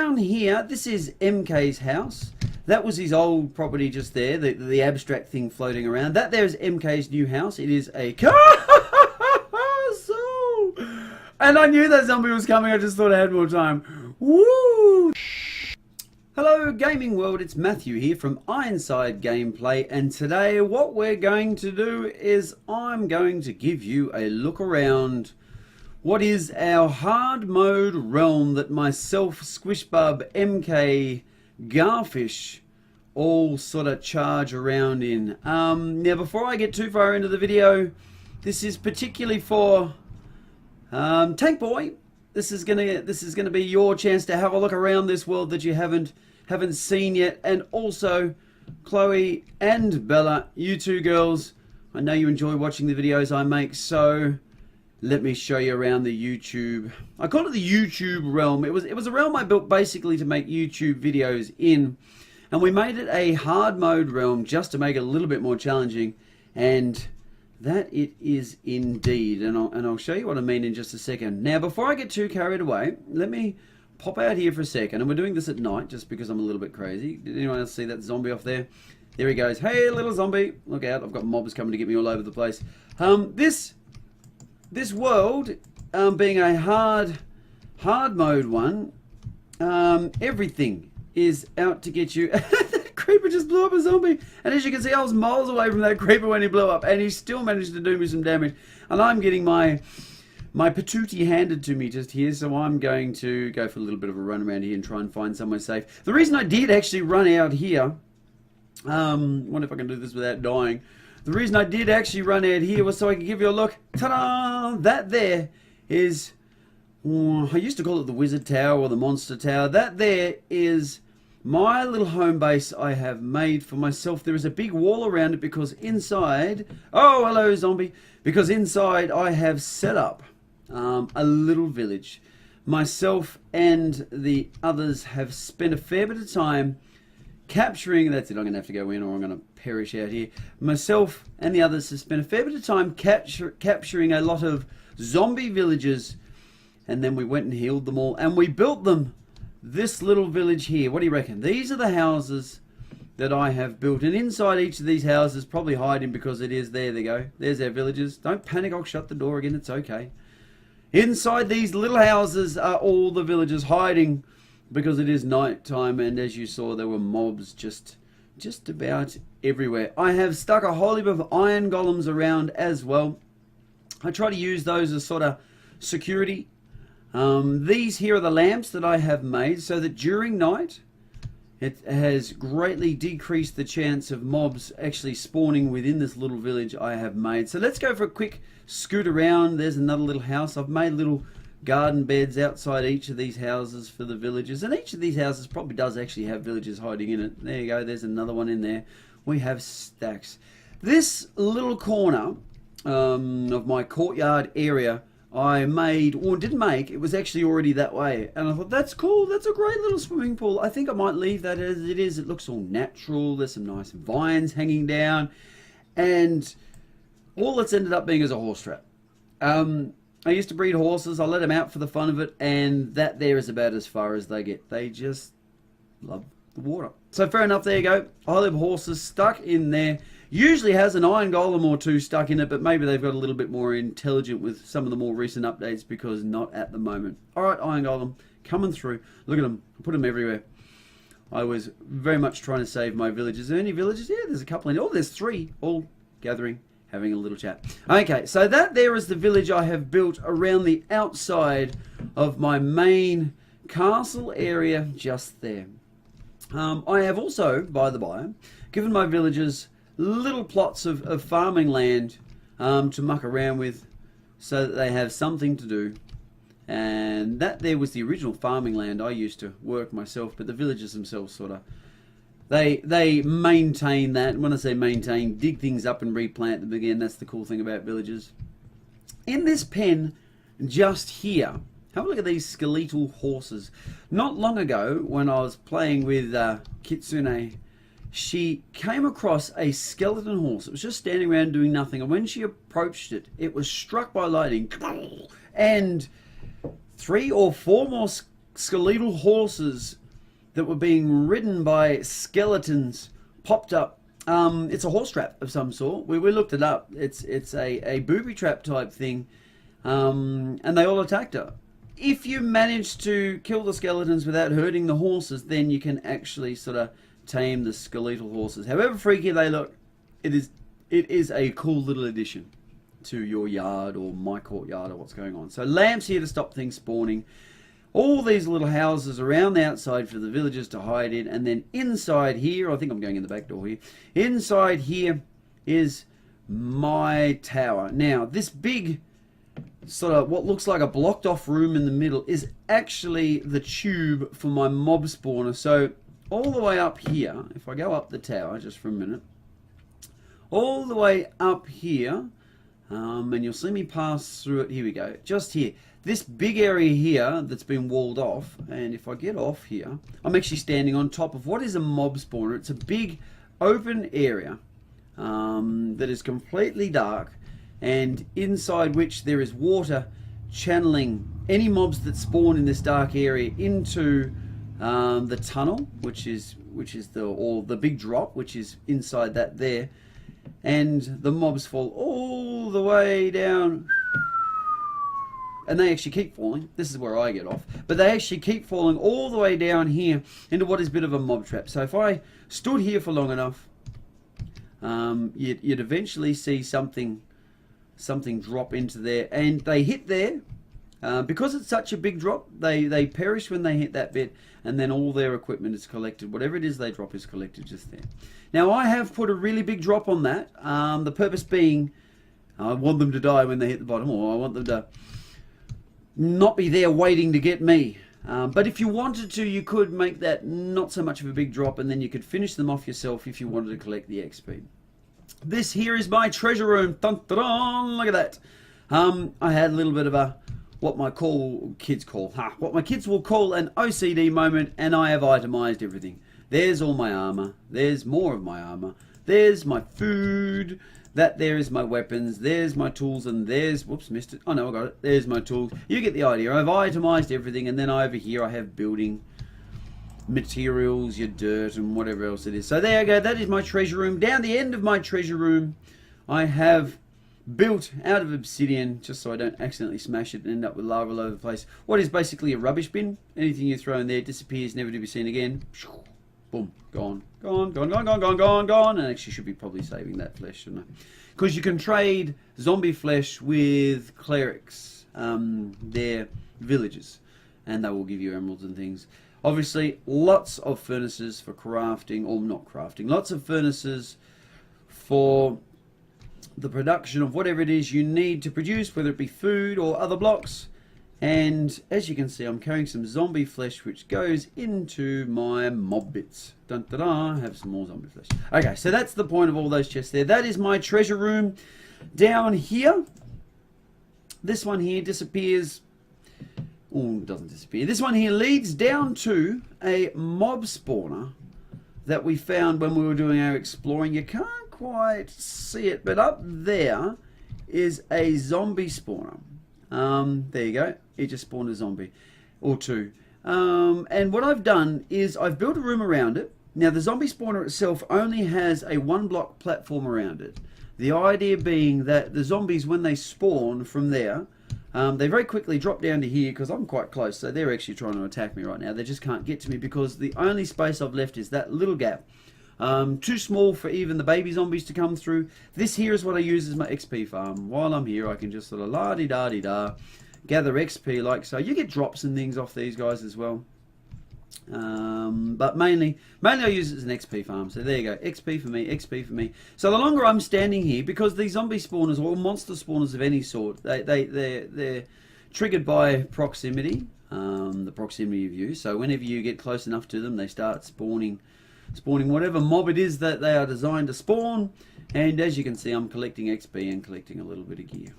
down here, this is MK's house. That was his old property just there, the abstract thing floating around. That there is MK's new house. It is a castle. And I knew that zombie was coming. I just thought I had more time. Woo! Hello gaming world, it's Matthew here from Ironside Gameplay, and today what we're going to do is I'm going to give you a look around what is our hard mode realm that myself, Squishbub, MK, Garfish all sort of charge around in. Now before I get too far into the video, this is particularly for Tank Boy. This is gonna be your chance to have a look around this world that you haven't seen yet, and also Chloe and Bella, you two girls, I know you enjoy watching the videos I make, so let me show you around the YouTube. I call it the YouTube realm. It was a realm I built basically to make YouTube videos in, and we made it a hard mode realm just to make it a little bit more challenging, and that it is indeed, and I'll show you what I mean in just a second. Now before I get too carried away, let me pop out here for a second, and we're doing this at night just because I'm a little bit crazy. Did anyone else see that zombie off there? There he goes. Hey little zombie, look out, I've got mobs coming to get me all over the place. This world, being a hard mode one, everything is out to get you. That creeper just blew up a zombie, and as you can see, I was miles away from that creeper when he blew up, and he still managed to do me some damage, and I'm getting my patootie handed to me just here, so I'm going to go for a little bit of a run around here and try and find somewhere safe. The reason I did actually run out here, wonder if I can do this without dying. The reason I did actually run out here was so I could give you a look. Ta-da! That there is, I used to call it the Wizard Tower or the Monster Tower. That there is my little home base I have made for myself. There is a big wall around it because inside, oh hello zombie, because inside I have set up a little village. Myself and the others have spent a fair bit of time capturing, that's it, I'm going to have to go in or I'm going to perish out here. Myself and the others have spent a fair bit of time capturing a lot of zombie villages, and then we went and healed them all, and we built them this little village here. What do you reckon? These are the houses that I have built, and inside each of these houses, probably hiding because it is, there they go, there's our villages. Don't panic, I'll shut the door again, it's okay. Inside these little houses are all the villagers hiding because it is night time, and as you saw, there were mobs just about everywhere. I have stuck a whole heap of iron golems around as well. I try to use those as sort of security. These here are the lamps that I have made so that during night it has greatly decreased the chance of mobs actually spawning within this little village I have made. So let's go for a quick scoot around. There's another little house. I've made little garden beds outside each of these houses for the villagers, and each of these houses probably does actually have villagers hiding in it. There you go, there's another one in there. We have stacks. This little corner of my courtyard area I made, or didn't make, it was actually already that way, and I thought that's cool, that's a great little swimming pool. I think I might leave that as it is. It looks all natural, there's some nice vines hanging down, and all that's ended up being is a horse trap. I used to breed horses, I let them out for the fun of it, and that there is about as far as they get. They just love the water. So fair enough, there you go. I have horses stuck in there. Usually has an iron golem or two stuck in it, but maybe they've got a little bit more intelligent with some of the more recent updates, because not at the moment. Alright, iron golem, coming through. Look at them, put them everywhere. I was very much trying to save my villagers. Are there any villagers? Yeah, there's a couple in. Oh, there's three, all gathering, having a little chat. Okay, so that there is the village I have built around the outside of my main castle area just there. I have also, by the by, given my villagers little plots of farming land to muck around with so that they have something to do. And that there was the original farming land I used to work myself, but the villagers themselves sort of, they maintain that. And when I say maintain, dig things up and replant them again. That's the cool thing about villagers. In this pen just here, have a look at these skeletal horses. Not long ago, when I was playing with Kitsune, she came across a skeleton horse. It was just standing around doing nothing, and when she approached it, it was struck by lightning, and 3 or 4 more skeletal horses that were being ridden by skeletons popped up. It's a horse trap of some sort. We looked it up. It's a booby trap type thing, and they all attacked her. If you manage to kill the skeletons without hurting the horses, then you can actually sort of tame the skeletal horses. However freaky they look, it is a cool little addition to your yard or my courtyard or what's going on. So lamps here to stop things spawning. All these little houses around the outside for the villagers to hide in. And then inside here, I think I'm going in the back door here. Inside here is my tower. Now, this big sort of what looks like a blocked off room in the middle is actually the tube for my mob spawner. So all the way up here, if I go up the tower just for a minute, all the way up here, and you'll see me pass through it. Here we go, just here. This big area here that's been walled off, and if I get off here, I'm actually standing on top of what is a mob spawner. It's a big open area that is completely dark, and inside which there is water channeling any mobs that spawn in this dark area into the tunnel, which is the big drop, which is inside that there, and the mobs fall all the way down. And they actually keep falling. This is where I get off. But they actually keep falling all the way down here into what is a bit of a mob trap. So if I stood here for long enough, you'd eventually see something drop into there. And they hit there. Because it's such a big drop, they perish when they hit that bit. And then all their equipment is collected. Whatever it is they drop is collected just there. Now I have put a really big drop on that. The purpose being, I want them to die when they hit the bottom. Or I want them to not be there waiting to get me. But if you wanted to, you could make that not so much of a big drop, and then you could finish them off yourself if you wanted to collect the XP. This here is my treasure room. Dun, dun, dun, look at that. I had a little bit of a what my kids will call an OCD moment, and I have itemized everything. There's all my armor. There's more of my armor. There's my food. That there is my weapons, there's my tools, and there's, whoops, missed it. Oh no, I got it. There's my tools. You get the idea. I've itemized everything, and then over here I have building materials, your dirt, and whatever else it is. So there you go. That is my treasure room. Down the end of my treasure room, I have built out of obsidian, just so I don't accidentally smash it and end up with lava all over the place, what is basically a rubbish bin. Anything you throw in there disappears, never to be seen again. Boom, gone, and actually should be probably saving that flesh, shouldn't I? Because you can trade zombie flesh with clerics, their villagers, and they will give you emeralds and things. Obviously, lots of furnaces for crafting, or not crafting, lots of furnaces for the production of whatever it is you need to produce, whether it be food or other blocks. And as you can see, I'm carrying some zombie flesh, which goes into my mob bits. Dun, da, da, have some more zombie flesh. Okay, so that's the point of all those chests there. That is my treasure room. Down here, this one here disappears. Oh, it doesn't disappear. This one here leads down to a mob spawner that we found when we were doing our exploring. You can't quite see it, but up there is a zombie spawner. There you go. It just spawned a zombie or two. And what I've done is I've built a room around it. Now the zombie spawner itself only has a 1-block platform around it. The idea being that the zombies, when they spawn from there, they very quickly drop down to here because I'm quite close. So they're actually trying to attack me right now. They just can't get to me because the only space I've left is that little gap. Too small for even the baby zombies to come through. This here is what I use as my XP farm. While I'm here, I can just sort of la-di-da-di-da, gather XP like so. You get drops and things off these guys as well. But mainly I use it as an XP farm. So there you go. XP for me, XP for me. So the longer I'm standing here, because these zombie spawners or monster spawners of any sort, they're triggered by proximity, the proximity of you. So whenever you get close enough to them, they start spawning whatever mob it is that they are designed to spawn. And as you can see, I'm collecting XP and collecting a little bit of gear.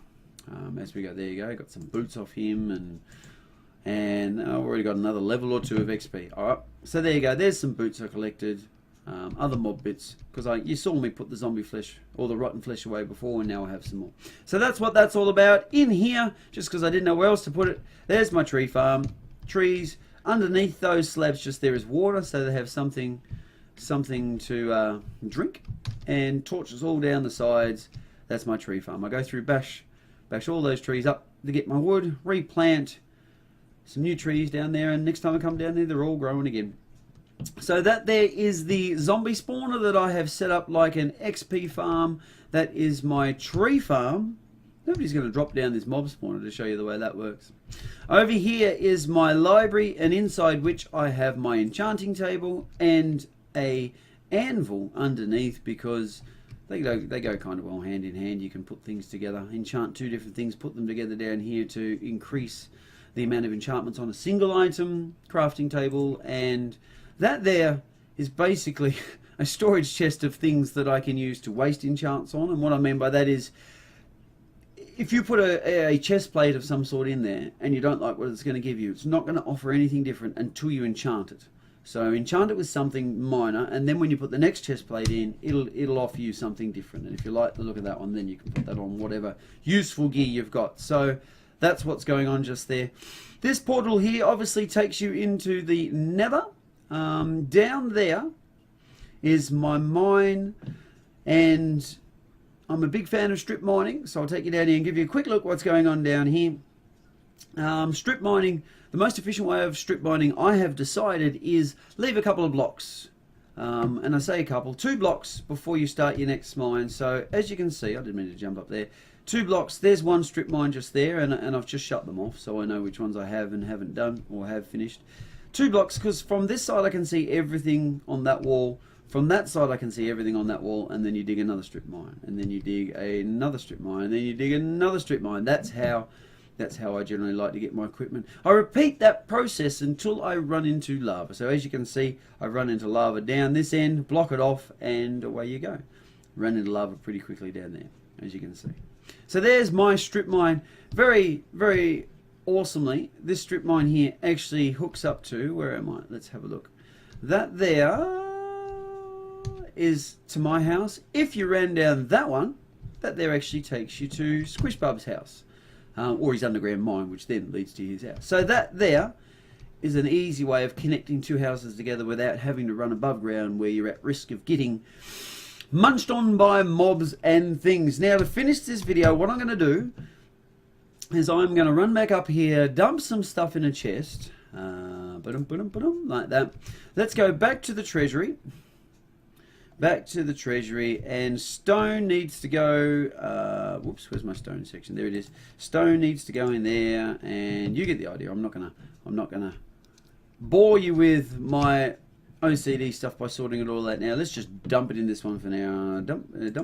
As we go, there you go, got some boots off him, and I've already got another level or 2 of XP. Alright, so there you go, there's some boots I collected, other mob bits, because you saw me put the zombie flesh, or the rotten flesh away before, and now I have some more. So that's what that's all about. In here, just because I didn't know where else to put it, there's my tree farm. Trees, Underneath those slabs just there is water, so they have something to drink, and torches all down the sides. That's my tree farm. I go through, bash all those trees up to get my wood, replant some new trees down there, and next time I come down there, they're all growing again. So that there is the zombie spawner that I have set up like an XP farm. That is my tree farm. Nobody's going to drop down this mob spawner to show you the way that works. Over here is my library, and inside which I have my enchanting table and a anvil underneath, because they go kind of well hand in hand. You can put things together, enchant two different things, put them together down here to increase the amount of enchantments on a single item crafting table. And that there is basically a storage chest of things that I can use to waste enchants on. And what I mean by that is, if you put a chest plate of some sort in there and you don't like what it's going to give you, it's not going to offer anything different until you enchant it. So enchant it with something minor, and then when you put the next chest plate in, it'll offer you something different. And if you like the look of that one, then you can put that on whatever useful gear you've got. So that's what's going on just there. This portal here obviously takes you into the Nether. Down there is my mine, and I'm a big fan of strip mining, so I'll take you down here and give you a quick look what's going on down here. Strip mining, the most efficient way of strip mining I have decided is leave a couple of blocks. And I say a couple, 2 blocks before you start your next mine. So as you can see, I didn't mean to jump up there. 2 blocks, there's one strip mine just there, and I've just shut them off so I know which ones I have and haven't done or have finished. 2 blocks, because from this side I can see everything on that wall. From that side I can see everything on that wall, and then you dig another strip mine, and then you dig another strip mine, and then you dig another strip mine. That's how I generally like to get my equipment. I repeat that process until I run into lava. So as you can see, I run into lava down this end, block it off, and away you go. Run into lava pretty quickly down there, as you can see. So there's my strip mine. Very, very awesomely, this strip mine here actually hooks up to, where am I? Let's have a look. That there is to my house. If you ran down that one, that there actually takes you to Squishbub's house, or his underground mine, which then leads to his house. So that there is an easy way of connecting 2 houses together without having to run above ground where you're at risk of getting munched on by mobs and things. Now, to finish this video, what I'm going to do is I'm going to run back up here, dump some stuff in a chest, like that. Let's go back to the treasury. Back to the treasury, and stone needs to go, whoops, where's my stone section? There it is. Stone needs to go in there, and you get the idea. I'm not gonna bore you with my OCD stuff by sorting it all out now. Let's just dump it in this one for now. Dump. And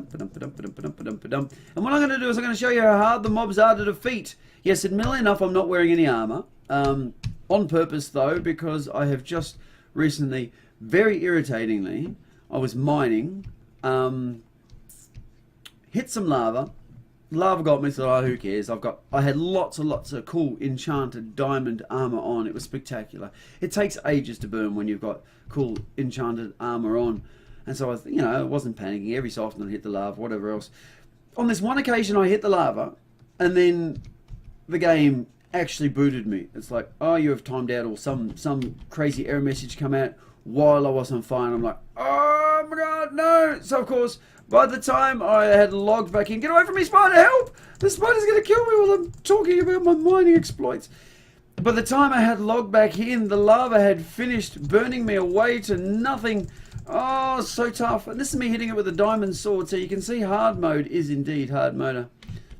what I'm gonna do is I'm gonna show you how hard the mobs are to defeat. Yes, admittedly enough, I'm not wearing any armor, on purpose though, because I have just recently, very irritatingly, I was mining, hit some lava got me, so who cares? I had lots and lots of cool enchanted diamond armor on. It was spectacular. It takes ages to burn when you've got cool enchanted armor on. And so I wasn't panicking. Every so often I'd hit the lava, whatever else. On this one occasion I hit the lava, and then the game actually booted me. It's like, oh, you have timed out, or some crazy error message come out while I was on fire, and I'm like, oh my god, no! So of course, by the time I had logged back in, get away from me, spider, help! The spider's gonna kill me while I'm talking about my mining exploits. By the time I had logged back in, the lava had finished burning me away to nothing. Oh, so tough. And this is me hitting it with a diamond sword, so you can see hard mode is indeed hard mode.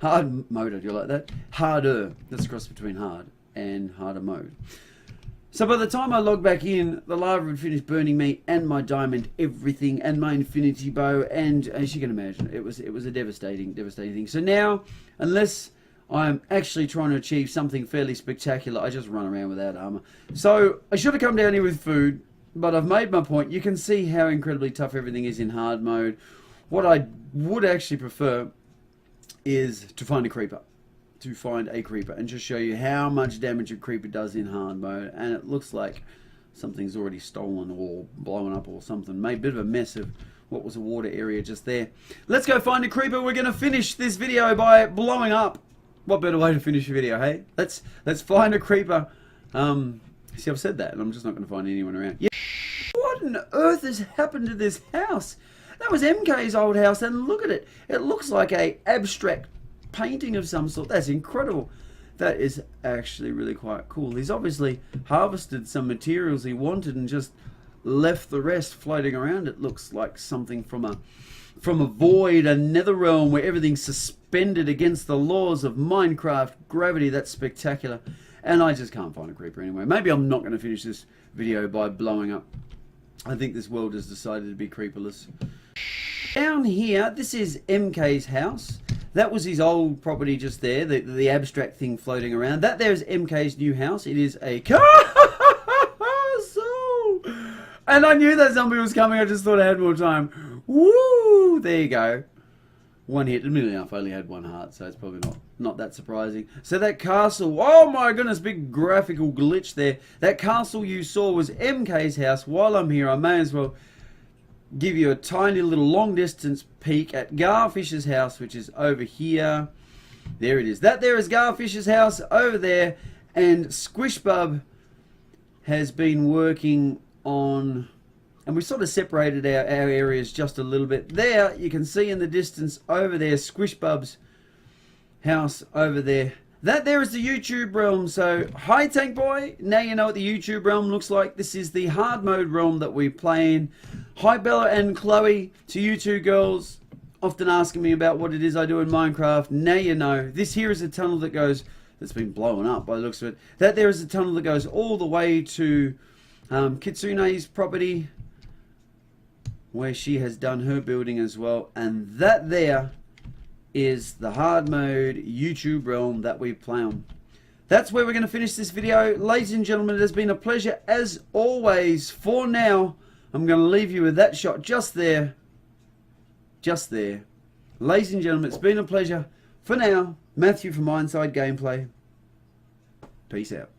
Hard mode, do you like that? Harder. That's a cross between hard and harder mode. So by the time I logged back in, the lava had finished burning me and my diamond, everything, and my infinity bow, and as you can imagine, it was a devastating thing. So now, unless I'm actually trying to achieve something fairly spectacular, I just run around without armor. So I should have come down here with food, but I've made my point. You can see how incredibly tough everything is in hard mode. What I would actually prefer is to find a creeper. And just show you how much damage a creeper does in hard mode. And it looks like something's already stolen or blown up or something. Made a bit of a mess of what was a water area just there. Let's go find a creeper. We're going to finish this video by blowing up. What better way to finish a video, hey? Let's find a creeper. See, I've said that, and I'm just not going to find anyone around. Yeah. What on earth has happened to this house? That was MK's old house, and look at it. It looks like a abstract painting of some sort. That's incredible. That is actually really quite cool. He's obviously harvested some materials he wanted and just left the rest floating around. It looks like something from a void, a nether realm where everything's suspended against the laws of Minecraft gravity. That's spectacular. And I just can't find a creeper anyway. Maybe I'm not going to finish this video by blowing up. I think this world has decided to be creeperless. Down here, this is MK's house. That was his old property just there, the abstract thing floating around. That there is MK's new house. It is a castle. And I knew that zombie was coming. I just thought I had more time. Woo! There you go. One hit. Admittedly enough, I only had one heart, so it's probably not that surprising. So that castle, oh my goodness, big graphical glitch there. That castle you saw was MK's house. While I'm here, I may as well give you a tiny little long distance peek at Garfish's house, which is over here. There it is. That there is Garfish's house over there, and Squishbub has been working on, and we sort of separated our areas just a little bit. There you can see in the distance over there Squishbub's house over there. That there is the YouTube realm. So hi Tank Boy, now you know what the YouTube realm looks like. This is the hard mode realm that we play in. Hi Bella and Chloe, to you two girls often asking me about what it is I do in Minecraft. Now you know. This here is a tunnel that's been blown up by the looks of it. That there is a tunnel that goes all the way to Kitsune's property, where she has done her building as well. And that there is the hard mode YouTube realm that we play on. That's where we're going to finish this video. Ladies and gentlemen, it has been a pleasure as always. For now, I'm going to leave you with that shot just there. Just there. Ladies and gentlemen, it's been a pleasure. For now, Matthew from Inside Gameplay. Peace out.